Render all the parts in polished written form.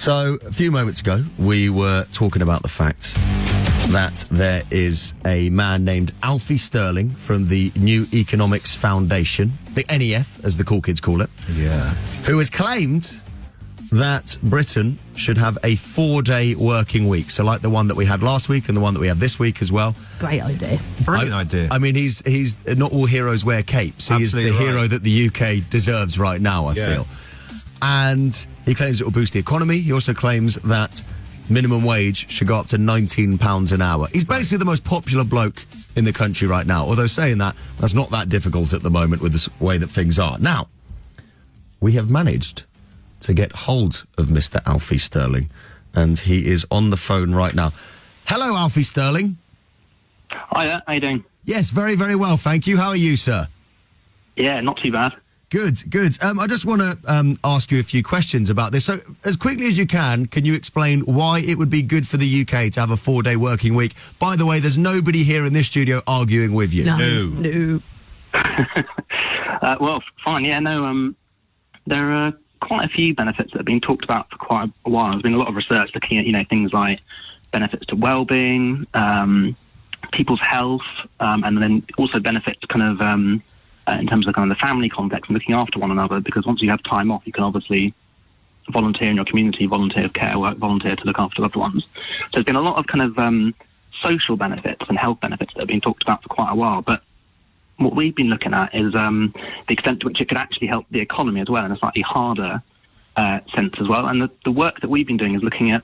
So, a few moments ago, we were talking about the fact that there is a man named Alfie Stirling from the New Economics Foundation, the NEF, as the cool kids call it, who has claimed that Britain should have a 4-day working week. So like the one that we had last week and the one that we have this week as well. Great idea. Brilliant idea. I mean, he's not all heroes wear capes. He Absolutely is the right. hero that the UK deserves right now, I feel. And he claims it will boost the economy. He also claims that minimum wage should go up to £19 an hour. He's basically the most popular bloke in the country right now. Although saying that, that's not that difficult at the moment with the way that things are. Now, we have managed to get hold of Mr. Alfie Stirling, and he is on the phone right now. Hello, Alfie Stirling. Hiya, how you doing? Yes, very, very well, thank you. How are you, sir? Yeah, not too bad. Good, good. I just want to ask you a few questions about this. So, as quickly as you can you explain why it would be good for the UK to have a 4-day working week? By the way, there's nobody here in this studio arguing with you. No. Well, fine, yeah, no, there are quite a few benefits that have been talked about for quite a while. There's been a lot of research looking at, things like benefits to well-being, people's health, and then also benefits in terms of the family context and looking after one another, because once you have time off, you can obviously volunteer in your community, volunteer of care work, volunteer to look after loved ones. So there's been a lot of social benefits and health benefits that have been talked about for quite a while, but what we've been looking at is the extent to which it could actually help the economy as well, in a slightly harder sense as well. And the work that we've been doing is looking at,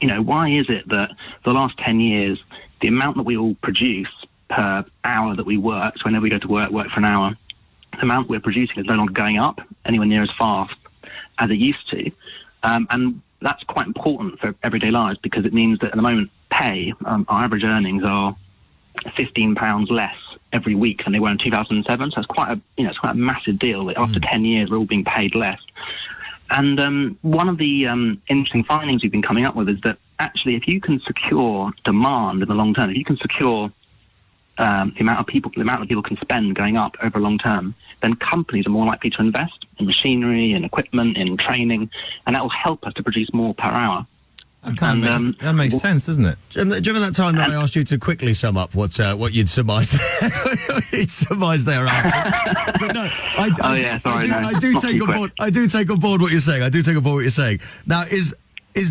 why is it that the last 10 years, the amount that we all produce per hour that we work, so whenever we go to work for an hour, the amount we're producing is no longer going up anywhere near as fast as it used to. And that's quite important for everyday lives, because it means that at the moment, our average earnings are £15 less every week than they were in 2007. So it's quite a massive deal that after 10 years we're all being paid less. And one of the interesting findings we've been coming up with is that actually, if you can secure demand in the long term, if you can secure the amount of people can spend going up over a long term, then companies are more likely to invest in machinery, in equipment, in training, and that will help us to produce more per hour. That makes sense, doesn't it? Do you remember that time that I asked you to quickly sum up what you'd surmised? You'd surmised there, Alfie. But no, I do take on board what you're saying. Now, is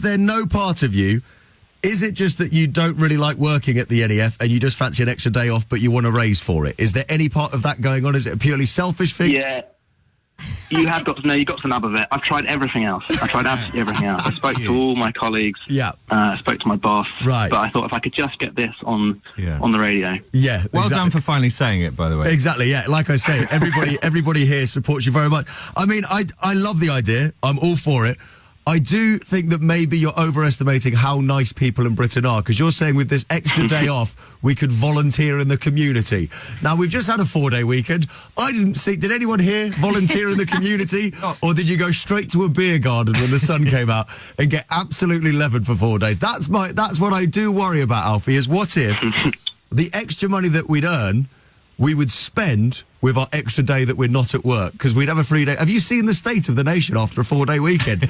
there no part of you? Is it just that you don't really like working at the NEF and you just fancy an extra day off, but you want a raise for it? Is there any part of that going on? Is it a purely selfish thing? Yeah. You've got to nub of it. I've tried everything else. I tried absolutely everything else. I spoke to all my colleagues. Yeah. I spoke to my boss. Right. But I thought if I could just get this on the radio. Yeah. Well done for finally saying it, by the way. Exactly. Yeah. Like I say, everybody here supports you very much. I mean, I love the idea. I'm all for it. I do think that maybe you're overestimating how nice people in Britain are, because you're saying with this extra day off, we could volunteer in the community. Now, we've just had a 4-day weekend. I didn't see... Did anyone here volunteer in the community? Or did you go straight to a beer garden when the sun came out and get absolutely levered for 4 days? That's what I do worry about, Alfie, is what if the extra money that we'd earn, we would spend with our extra day that we're not at work, because we'd have a free day. Have you seen the state of the nation after a 4-day weekend?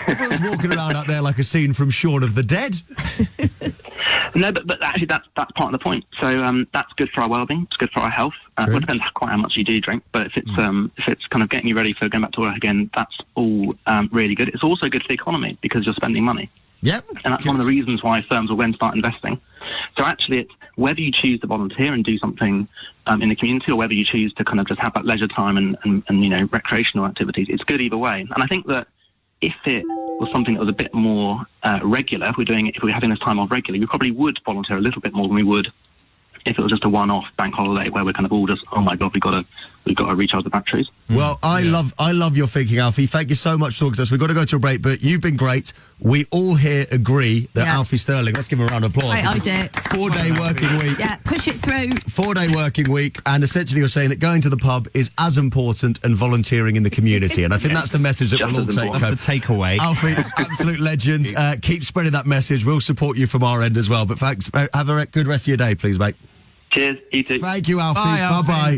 Everyone's walking around out there like a scene from Shaun of the Dead. No, but actually that's part of the point. So that's good for our well-being. It's good for our health. Well, it depends quite how much you do drink, but if it's kind of getting you ready for going back to work again, that's all really good. It's also good for the economy because you're spending money. Yep. And that's one of the reasons why firms will then start investing. So actually, it's whether you choose to volunteer and do something in the community, or whether you choose to kind of just have that leisure time and recreational activities. It's good either way. And I think that if it was something that was a bit more regular, if we're having this time off regularly, we probably would volunteer a little bit more than we would if it was just a one-off bank holiday where we're kind of all just, oh my God, we've got to recharge the batteries. Well, I love your thinking, Alfie. Thank you so much for talking to us. We've got to go to a break, but you've been great. We all here agree that Alfie Stirling, let's give him a round of applause. Great idea. 4-day working week. Yeah, push it through. 4-day working week, and essentially you're saying that going to the pub is as important and volunteering in the community, and I think that's the message that we'll all take home. That's the takeaway. Alfie, absolute legend. Keep spreading that message. We'll support you from our end as well, but thanks. Have a good rest of your day, please, mate. Cheers. You too. Thank you, Alfie. Bye, Alfie. Bye-bye.